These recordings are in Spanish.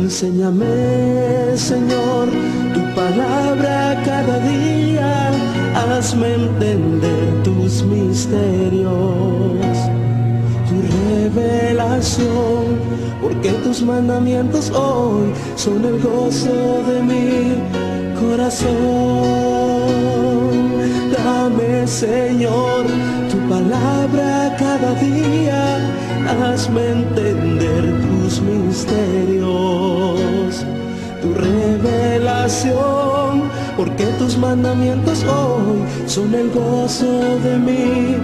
Enséñame, Señor, tu palabra cada día, hazme entender tus misterios, tu revelación, porque tus mandamientos hoy son el gozo de mi corazón. Dame, Señor, tu palabra cada día, hazme entender tus misterios, tu revelación, porque tus mandamientos hoy son el gozo de mi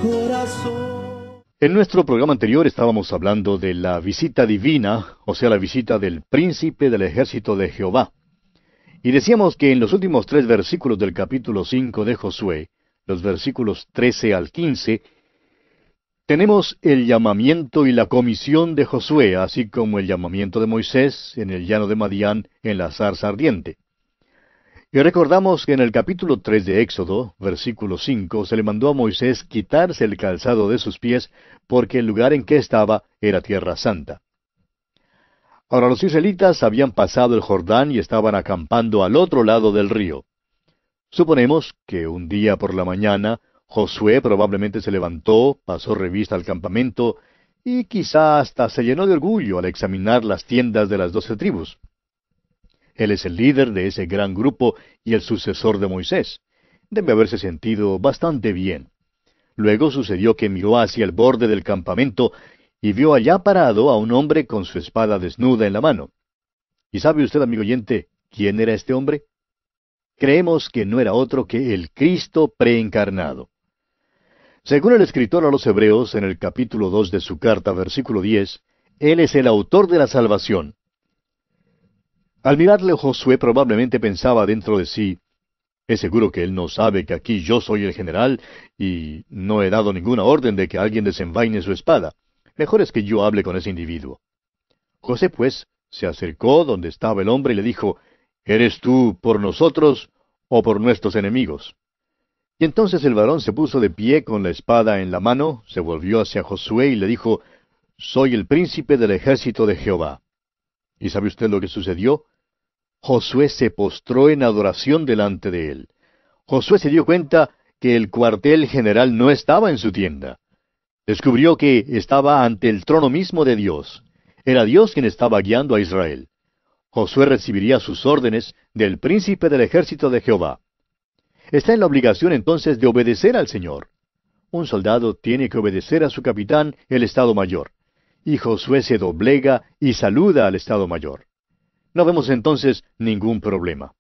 corazón. En nuestro programa anterior estábamos hablando de la visita divina, o sea, la visita del príncipe del ejército de Jehová. Y decíamos que en los últimos 3 versículos del capítulo 5 de Josué, los versículos 13 al 15, tenemos el llamamiento y la comisión de Josué, así como el llamamiento de Moisés en el llano de Madián en la zarza ardiente. Y recordamos que en el capítulo 3 de Éxodo, versículo 5, se le mandó a Moisés quitarse el calzado de sus pies, porque el lugar en que estaba era tierra santa. Ahora los israelitas habían pasado el Jordán y estaban acampando al otro lado del río. Suponemos que un día por la mañana, Josué probablemente se levantó, pasó revista al campamento, y quizá hasta se llenó de orgullo al examinar las tiendas de las 12 tribus. Él es el líder de ese gran grupo y el sucesor de Moisés. Debe haberse sentido bastante bien. Luego sucedió que miró hacia el borde del campamento y vio allá parado a un hombre con su espada desnuda en la mano. ¿Y sabe usted, amigo oyente, quién era este hombre? Creemos que no era otro que el Cristo preencarnado. Según el escritor a los Hebreos, en el capítulo 2 de su carta, versículo 10, Él es el autor de la salvación. Al mirarle, Josué probablemente pensaba dentro de sí, es seguro que él no sabe que aquí yo soy el general y no he dado ninguna orden de que alguien desenvaine su espada. Mejor es que yo hable con ese individuo. José, pues, se acercó donde estaba el hombre y le dijo, ¿eres tú por nosotros o por nuestros enemigos? Y entonces el varón se puso de pie con la espada en la mano, se volvió hacia Josué y le dijo, soy el príncipe del ejército de Jehová. ¿Y sabe usted lo que sucedió? Josué se postró en adoración delante de él. Josué se dio cuenta que el cuartel general no estaba en su tienda. Descubrió que estaba ante el trono mismo de Dios. Era Dios quien estaba guiando a Israel. Josué recibiría sus órdenes del príncipe del ejército de Jehová. Está en la obligación entonces de obedecer al Señor. Un soldado tiene que obedecer a su capitán, el Estado Mayor. Y Josué se doblega y saluda al Estado Mayor. No vemos entonces ningún problema.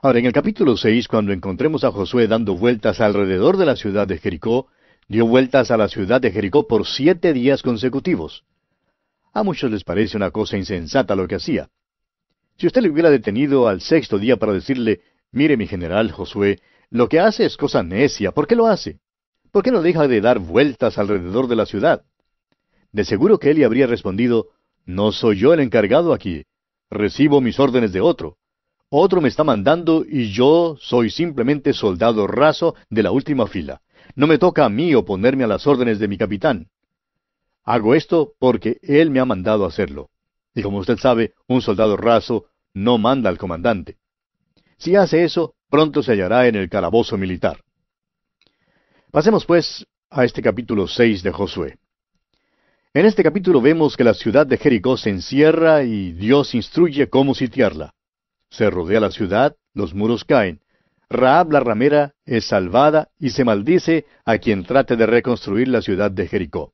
Ahora, en el capítulo 6, cuando encontremos a Josué dando vueltas alrededor de la ciudad de Jericó, dio vueltas a la ciudad de Jericó por 7 días consecutivos. A muchos les parece una cosa insensata lo que hacía. Si usted le hubiera detenido al 6º día para decirle, mire mi general Josué, lo que hace es cosa necia, ¿por qué lo hace? ¿Por qué no deja de dar vueltas alrededor de la ciudad? De seguro que él le habría respondido, no soy yo el encargado aquí, recibo mis órdenes de otro. Otro me está mandando y yo soy simplemente soldado raso de la última fila. No me toca a mí oponerme a las órdenes de mi capitán. Hago esto porque él me ha mandado hacerlo. Y como usted sabe, un soldado raso no manda al comandante. Si hace eso, pronto se hallará en el calabozo militar. Pasemos pues a este capítulo 6 de Josué. En este capítulo vemos que la ciudad de Jericó se encierra y Dios instruye cómo sitiarla. Se rodea la ciudad, los muros caen. Rahab la ramera es salvada y se maldice a quien trate de reconstruir la ciudad de Jericó.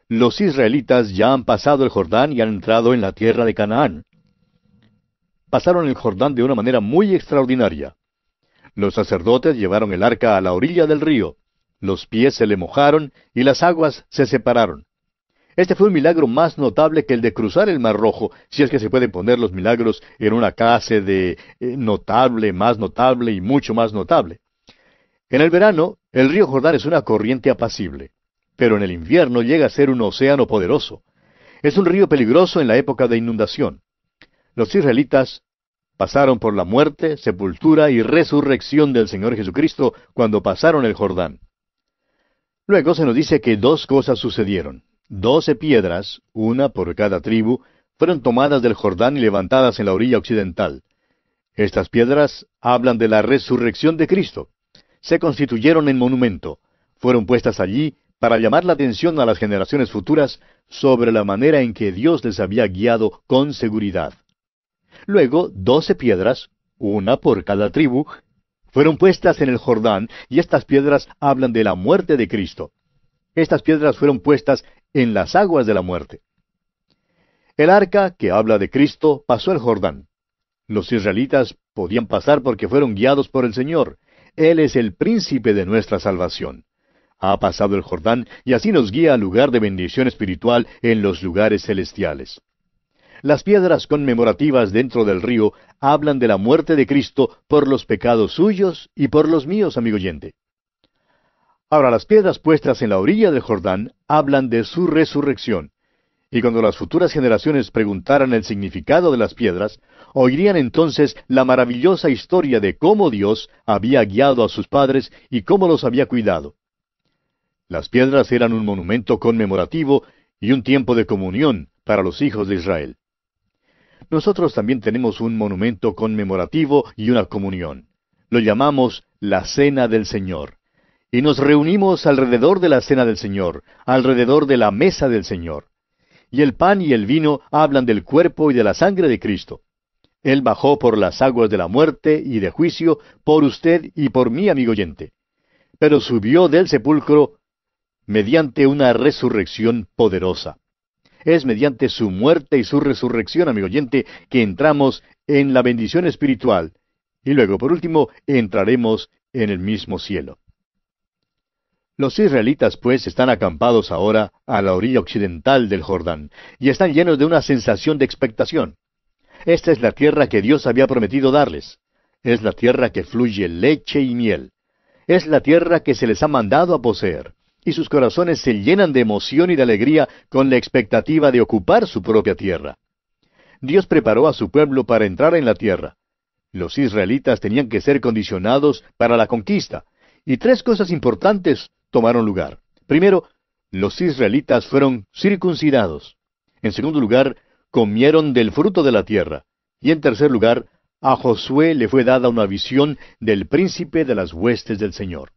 Los israelitas ya han pasado el Jordán y han entrado en la tierra de Canaán. Pasaron el Jordán de una manera muy extraordinaria. Los sacerdotes llevaron el arca a la orilla del río. Los pies se le mojaron y las aguas se separaron. Este fue un milagro más notable que el de cruzar el Mar Rojo, si es que se pueden poner los milagros en una clase de notable, más notable y mucho más notable. En el verano, el río Jordán es una corriente apacible, pero en el invierno llega a ser un océano poderoso. Es un río peligroso en la época de inundación. Los israelitas pasaron por la muerte, sepultura y resurrección del Señor Jesucristo cuando pasaron el Jordán. Luego se nos dice que 2 cosas sucedieron. 12 piedras, una por cada tribu, fueron tomadas del Jordán y levantadas en la orilla occidental. Estas piedras hablan de la resurrección de Cristo. Se constituyeron en monumento. Fueron puestas allí para llamar la atención a las generaciones futuras sobre la manera en que Dios les había guiado con seguridad. Luego, 12 piedras, una por cada tribu, fueron puestas en el Jordán, y estas piedras hablan de la muerte de Cristo. Estas piedras fueron puestas en las aguas de la muerte. El arca, que habla de Cristo, pasó el Jordán. Los israelitas podían pasar porque fueron guiados por el Señor. Él es el príncipe de nuestra salvación. Ha pasado el Jordán y así nos guía al lugar de bendición espiritual en los lugares celestiales. Las piedras conmemorativas dentro del río hablan de la muerte de Cristo por los pecados suyos y por los míos, amigo oyente. Ahora, las piedras puestas en la orilla del Jordán hablan de su resurrección. Y cuando las futuras generaciones preguntaran el significado de las piedras, oirían entonces la maravillosa historia de cómo Dios había guiado a sus padres y cómo los había cuidado. Las piedras eran un monumento conmemorativo y un tiempo de comunión para los hijos de Israel. Nosotros también tenemos un monumento conmemorativo y una comunión. Lo llamamos la Cena del Señor. Y nos reunimos alrededor de la Cena del Señor, alrededor de la mesa del Señor. Y el pan y el vino hablan del cuerpo y de la sangre de Cristo. Él bajó por las aguas de la muerte y de juicio por usted y por mí, amigo oyente. Pero subió del sepulcro mediante una resurrección poderosa. Es mediante su muerte y su resurrección, amigo oyente, que entramos en la bendición espiritual. Y luego, por último, entraremos en el mismo cielo. Los israelitas, pues, están acampados ahora a la orilla occidental del Jordán, y están llenos de una sensación de expectación. Esta es la tierra que Dios había prometido darles. Es la tierra que fluye leche y miel. Es la tierra que se les ha mandado a poseer, y sus corazones se llenan de emoción y de alegría con la expectativa de ocupar su propia tierra. Dios preparó a su pueblo para entrar en la tierra. Los israelitas tenían que ser condicionados para la conquista, y tres cosas importantes tomaron lugar. Primero, los israelitas fueron circuncidados. En segundo lugar, comieron del fruto de la tierra. Y en tercer lugar, a Josué le fue dada una visión del príncipe de las huestes del Señor.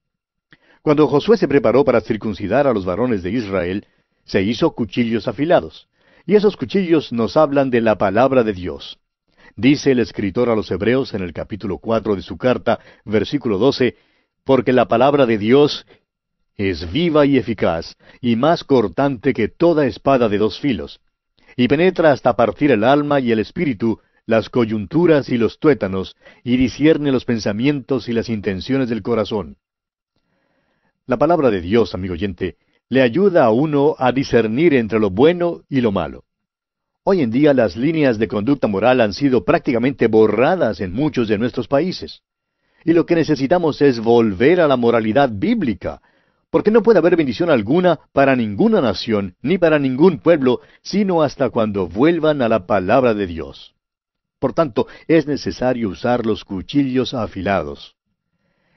Cuando Josué se preparó para circuncidar a los varones de Israel, se hizo cuchillos afilados. Y esos cuchillos nos hablan de la palabra de Dios. Dice el escritor a los Hebreos en el capítulo 4 de su carta, versículo 12, porque la palabra de Dios es viva y eficaz, y más cortante que toda espada de dos filos, y penetra hasta partir el alma y el espíritu, las coyunturas y los tuétanos, y discierne los pensamientos y las intenciones del corazón. La palabra de Dios, amigo oyente, le ayuda a uno a discernir entre lo bueno y lo malo. Hoy en día las líneas de conducta moral han sido prácticamente borradas en muchos de nuestros países. Y lo que necesitamos es volver a la moralidad bíblica, porque no puede haber bendición alguna para ninguna nación, ni para ningún pueblo, sino hasta cuando vuelvan a la palabra de Dios. Por tanto, es necesario usar los cuchillos afilados.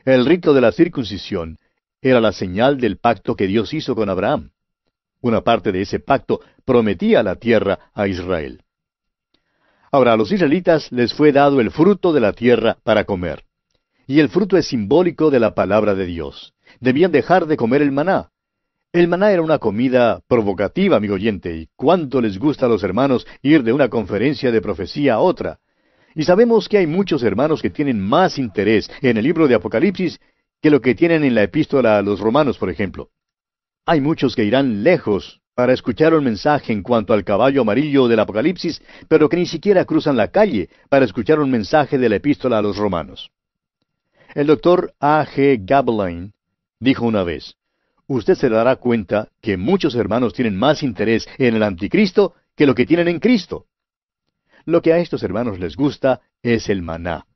El rito de la circuncisión era la señal del pacto que Dios hizo con Abraham. Una parte de ese pacto prometía la tierra a Israel. Ahora, a los israelitas les fue dado el fruto de la tierra para comer. Y el fruto es simbólico de la palabra de Dios. Debían dejar de comer el maná. El maná era una comida provocativa, amigo oyente, y cuánto les gusta a los hermanos ir de una conferencia de profecía a otra. Y sabemos que hay muchos hermanos que tienen más interés en el libro de Apocalipsis que lo que tienen en la epístola a los Romanos, por ejemplo. Hay muchos que irán lejos para escuchar un mensaje en cuanto al caballo amarillo del Apocalipsis, pero que ni siquiera cruzan la calle para escuchar un mensaje de la epístola a los Romanos. El doctor A. G. Gabeline dijo una vez, usted se dará cuenta que muchos hermanos tienen más interés en el anticristo que lo que tienen en Cristo. Lo que a estos hermanos les gusta es el maná.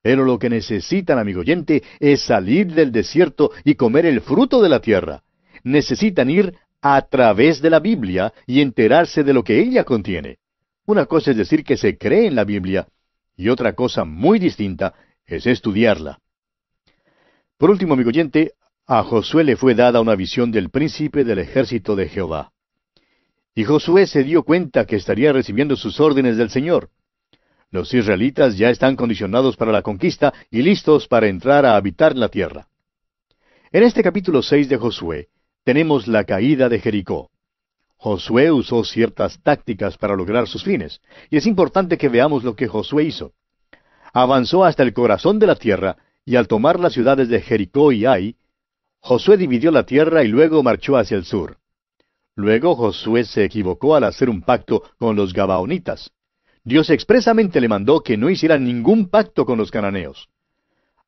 Pero lo que necesitan, amigo oyente, es salir del desierto y comer el fruto de la tierra. Necesitan ir a través de la Biblia y enterarse de lo que ella contiene. Una cosa es decir que se cree en la Biblia, y otra cosa muy distinta es estudiarla. Por último, amigo oyente, a Josué le fue dada una visión del príncipe del ejército de Jehová. Y Josué se dio cuenta que estaría recibiendo sus órdenes del Señor. Los israelitas ya están condicionados para la conquista y listos para entrar a habitar la tierra. En este capítulo 6 de Josué tenemos la caída de Jericó. Josué usó ciertas tácticas para lograr sus fines, y es importante que veamos lo que Josué hizo. Avanzó hasta el corazón de la tierra, y al tomar las ciudades de Jericó y Ai, Josué dividió la tierra y luego marchó hacia el sur. Luego Josué se equivocó al hacer un pacto con los Gabaonitas. Dios expresamente le mandó que no hiciera ningún pacto con los cananeos.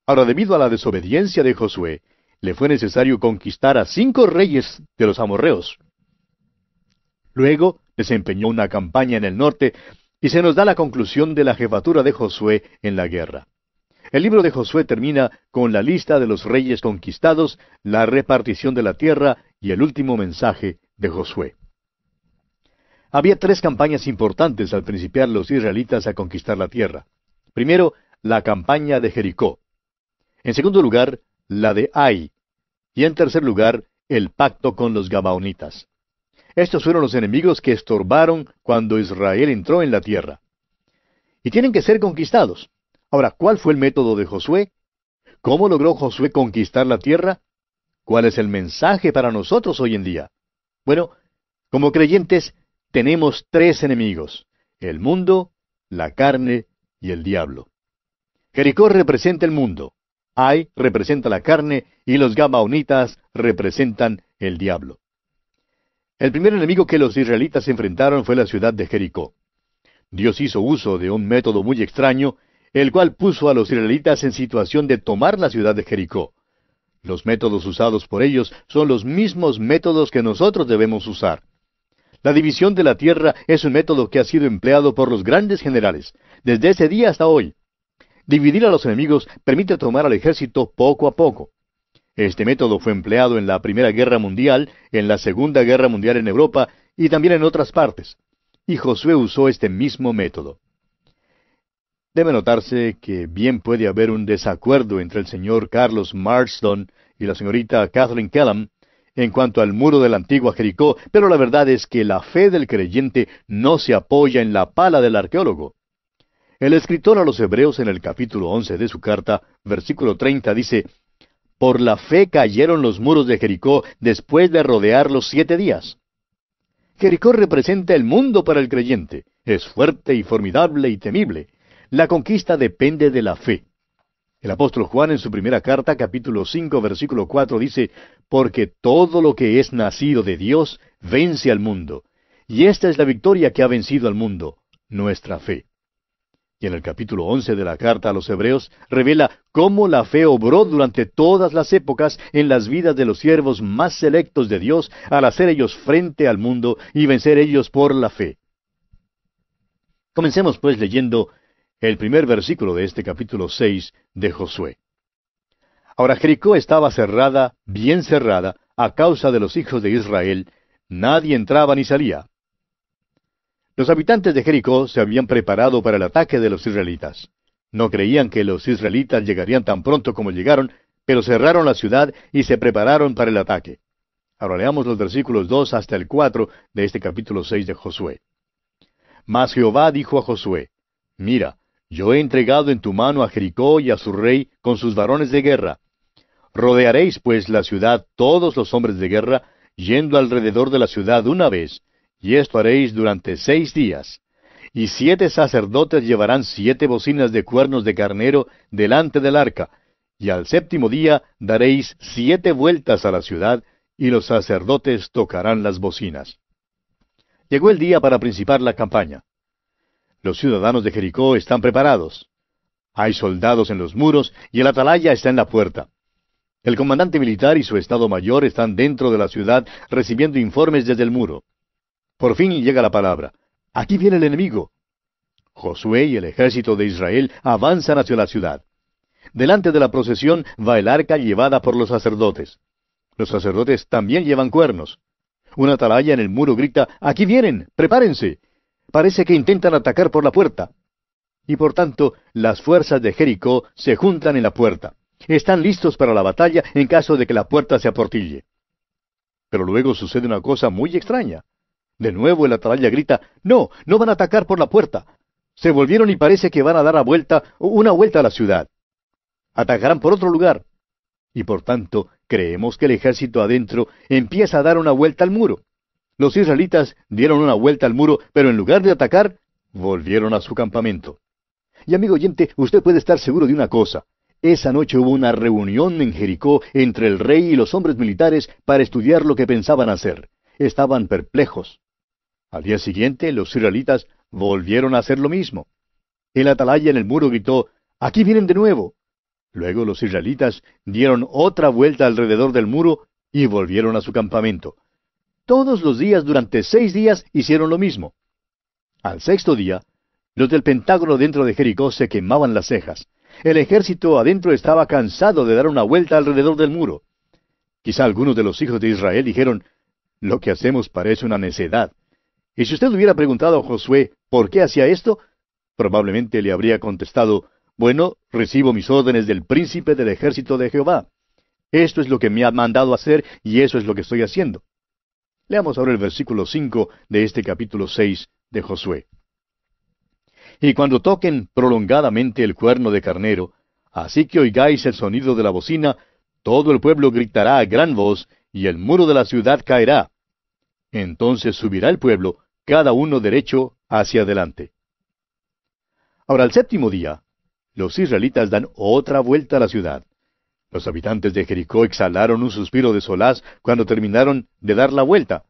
Ahora, debido a la desobediencia de Josué, le fue necesario conquistar a 5 reyes de los amorreos. Luego desempeñó una campaña en el norte y se nos da la conclusión de la jefatura de Josué en la guerra. El libro de Josué termina con la lista de los reyes conquistados, la repartición de la tierra y el último mensaje de Josué. Había 3 campañas importantes al principiar los israelitas a conquistar la tierra. Primero, la campaña de Jericó. En segundo lugar, la de Ai. Y en tercer lugar, el pacto con los Gabaonitas. Estos fueron los enemigos que estorbaron cuando Israel entró en la tierra. Y tienen que ser conquistados. Ahora, ¿cuál fue el método de Josué? ¿Cómo logró Josué conquistar la tierra? ¿Cuál es el mensaje para nosotros hoy en día? Bueno, como creyentes, tenemos 3 enemigos: el mundo, la carne y el diablo. Jericó representa el mundo, Ai representa la carne y los Gabaonitas representan el diablo. El primer enemigo que los israelitas enfrentaron fue la ciudad de Jericó. Dios hizo uso de un método muy extraño, el cual puso a los israelitas en situación de tomar la ciudad de Jericó. Los métodos usados por ellos son los mismos métodos que nosotros debemos usar. La división de la tierra es un método que ha sido empleado por los grandes generales, desde ese día hasta hoy. Dividir a los enemigos permite tomar al ejército poco a poco. Este método fue empleado en la Primera Guerra Mundial, en la Segunda Guerra Mundial en Europa y también en otras partes. Y Josué usó este mismo método. Debe notarse que bien puede haber un desacuerdo entre el señor Carlos Marston y la señorita Kathleen Kellam en cuanto al muro de la antigua Jericó, pero la verdad es que la fe del creyente no se apoya en la pala del arqueólogo. El escritor a los Hebreos en el capítulo 11 de su carta, versículo 30, dice: «Por la fe cayeron los muros de Jericó después de rodearlos 7 días». Jericó representa el mundo para el creyente. Es fuerte y formidable y temible. La conquista depende de la fe. El apóstol Juan en su primera carta, capítulo 5, versículo 4, dice: «Porque todo lo que es nacido de Dios vence al mundo. Y esta es la victoria que ha vencido al mundo, nuestra fe». Y en el capítulo 11 de la carta a los Hebreos revela cómo la fe obró durante todas las épocas en las vidas de los siervos más selectos de Dios al hacer ellos frente al mundo y vencer ellos por la fe. Comencemos pues leyendo el primer versículo de este capítulo 6 de Josué. Ahora Jericó estaba cerrada, bien cerrada, a causa de los hijos de Israel. Nadie entraba ni salía. Los habitantes de Jericó se habían preparado para el ataque de los israelitas. No creían que los israelitas llegarían tan pronto como llegaron, pero cerraron la ciudad y se prepararon para el ataque. Ahora leamos los versículos 2 hasta el 4 de este capítulo 6 de Josué. Mas Jehová dijo a Josué: «Mira, yo he entregado en tu mano a Jericó y a su rey con sus varones de guerra. Rodearéis pues la ciudad todos los hombres de guerra, yendo alrededor de la ciudad una vez, y esto haréis durante 6 días. Y 7 sacerdotes llevarán 7 bocinas de cuernos de carnero delante del arca, y al 7º día daréis 7 vueltas a la ciudad, y los sacerdotes tocarán las bocinas». Llegó el día para principar la campaña. Los ciudadanos de Jericó están preparados. Hay soldados en los muros y el atalaya está en la puerta. El comandante militar y su estado mayor están dentro de la ciudad recibiendo informes desde el muro. Por fin llega la palabra: «Aquí viene el enemigo». Josué y el ejército de Israel avanzan hacia la ciudad. Delante de la procesión va el arca llevada por los sacerdotes. Los sacerdotes también llevan cuernos. Una atalaya en el muro grita: «Aquí vienen, prepárense». Parece que intentan atacar por la puerta. Y por tanto, las fuerzas de Jericó se juntan en la puerta. Están listos para la batalla en caso de que la puerta se aportille. Pero luego sucede una cosa muy extraña. De nuevo el atalaya grita, no, no van a atacar por la puerta. Se volvieron y parece que van a dar una vuelta a la ciudad. Atacarán por otro lugar. Y por tanto, creemos que el ejército adentro empieza a dar una vuelta al muro. Los israelitas dieron una vuelta al muro, pero en lugar de atacar, volvieron a su campamento. Y amigo oyente, usted puede estar seguro de una cosa. Esa noche hubo una reunión en Jericó entre el rey y los hombres militares para estudiar lo que pensaban hacer. Estaban perplejos. Al día siguiente, los israelitas volvieron a hacer lo mismo. El atalaya en el muro gritó, «¡Aquí vienen de nuevo!». Luego los israelitas dieron otra vuelta alrededor del muro y volvieron a su campamento. Todos los días durante 6 días hicieron lo mismo. Al sexto día, los del Pentágono dentro de Jericó se quemaban las cejas. El ejército adentro estaba cansado de dar una vuelta alrededor del muro. Quizá algunos de los hijos de Israel dijeron, «Lo que hacemos parece una necedad». Y si usted hubiera preguntado a Josué por qué hacía esto, probablemente le habría contestado, «Bueno, recibo mis órdenes del príncipe del ejército de Jehová. Esto es lo que me ha mandado hacer y eso es lo que estoy haciendo». Leamos ahora el versículo 5 de este capítulo 6 de Josué. «Y cuando toquen prolongadamente el cuerno de carnero, así que oigáis el sonido de la bocina, todo el pueblo gritará a gran voz, y el muro de la ciudad caerá. Entonces subirá el pueblo, cada uno derecho hacia adelante». Ahora, al séptimo día, los israelitas dan otra vuelta a la ciudad. Los habitantes de Jericó exhalaron un suspiro de solaz cuando terminaron de dar la vuelta.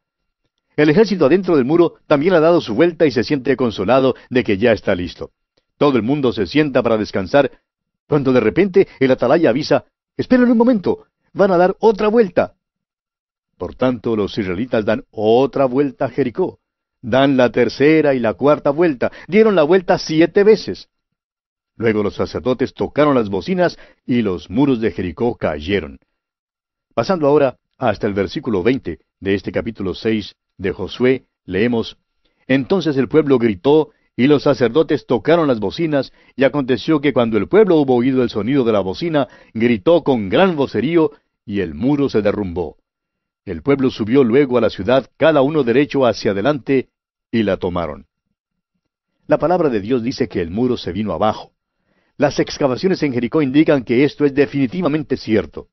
El ejército adentro del muro también ha dado su vuelta y se siente consolado de que ya está listo. Todo el mundo se sienta para descansar, cuando de repente el atalaya avisa, «Esperen un momento, van a dar otra vuelta». Por tanto, los israelitas dan otra vuelta a Jericó. Dan la tercera y la cuarta vuelta. Dieron la vuelta 7 veces. Luego los sacerdotes tocaron las bocinas y los muros de Jericó cayeron. Pasando ahora hasta el versículo 20 de este capítulo 6 de Josué, leemos, «Entonces el pueblo gritó, y los sacerdotes tocaron las bocinas, y aconteció que cuando el pueblo hubo oído el sonido de la bocina, gritó con gran vocerío, y el muro se derrumbó. El pueblo subió luego a la ciudad, cada uno derecho hacia adelante, y la tomaron». La palabra de Dios dice que el muro se vino abajo. Las excavaciones en Jericó indican que esto es definitivamente cierto.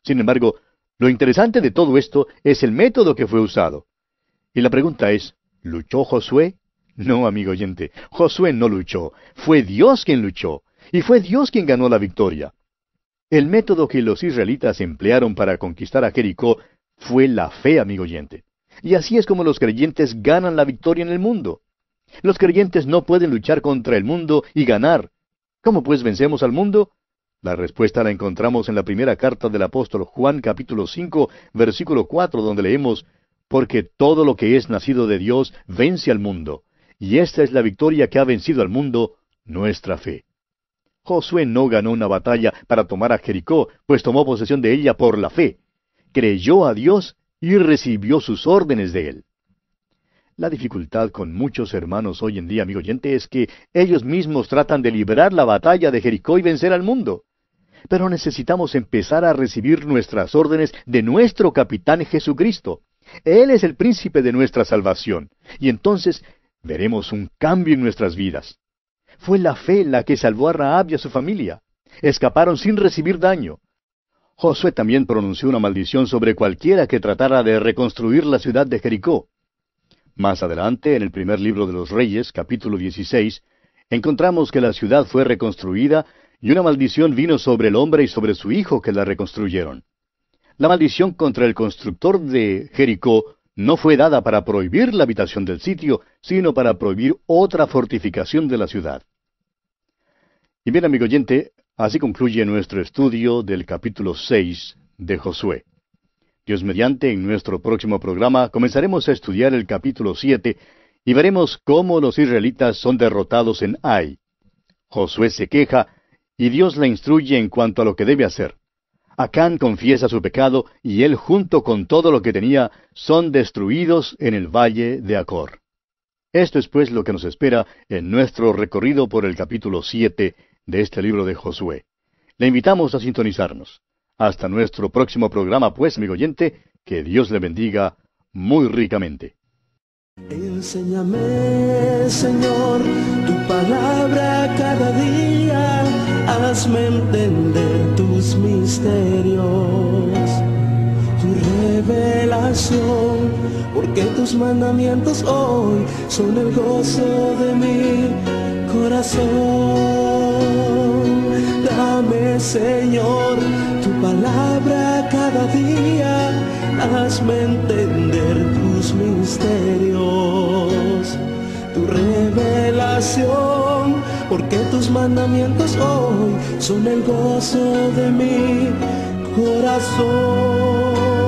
Sin embargo, lo interesante de todo esto es el método que fue usado. Y la pregunta es, ¿luchó Josué? No, amigo oyente, Josué no luchó. Fue Dios quien luchó, y fue Dios quien ganó la victoria. El método que los israelitas emplearon para conquistar a Jericó fue la fe, amigo oyente. Y así es como los creyentes ganan la victoria en el mundo. Los creyentes no pueden luchar contra el mundo y ganar. ¿Cómo pues vencemos al mundo? La respuesta la encontramos en la primera carta del apóstol Juan, capítulo 5, versículo 4, donde leemos, «Porque todo lo que es nacido de Dios vence al mundo, y esta es la victoria que ha vencido al mundo, nuestra fe». Josué no ganó una batalla para tomar a Jericó, pues tomó posesión de ella por la fe. Creyó a Dios y recibió sus órdenes de Él. La dificultad con muchos hermanos hoy en día, amigo oyente, es que ellos mismos tratan de librar la batalla de Jericó y vencer al mundo. Pero necesitamos empezar a recibir nuestras órdenes de nuestro capitán Jesucristo. Él es el príncipe de nuestra salvación, y entonces veremos un cambio en nuestras vidas. Fue la fe la que salvó a Rahab y a su familia. Escaparon sin recibir daño. Josué también pronunció una maldición sobre cualquiera que tratara de reconstruir la ciudad de Jericó. Más adelante, en el primer libro de los Reyes, capítulo 16, encontramos que la ciudad fue reconstruida y una maldición vino sobre el hombre y sobre su hijo que la reconstruyeron. La maldición contra el constructor de Jericó no fue dada para prohibir la habitación del sitio, sino para prohibir otra fortificación de la ciudad. Y bien, amigo oyente, así concluye nuestro estudio del capítulo 6 de Josué. Dios mediante, en nuestro próximo programa comenzaremos a estudiar el capítulo 7 y veremos cómo los israelitas son derrotados en Ai. Josué se queja y Dios le instruye en cuanto a lo que debe hacer. Acán confiesa su pecado y él junto con todo lo que tenía son destruidos en el valle de Acor. Esto es pues lo que nos espera en nuestro recorrido por el capítulo 7 de este libro de Josué. Le invitamos a sintonizarnos. Hasta nuestro próximo programa, pues, amigo oyente, que Dios le bendiga muy ricamente. Enséñame, Señor, tu palabra cada día, hazme entender tus misterios, tu revelación, porque tus mandamientos hoy son el gozo de mi corazón. Dame, Señor, tu palabra cada día, hazme entender tus misterios, tu revelación, porque tus mandamientos hoy son el gozo de mi corazón.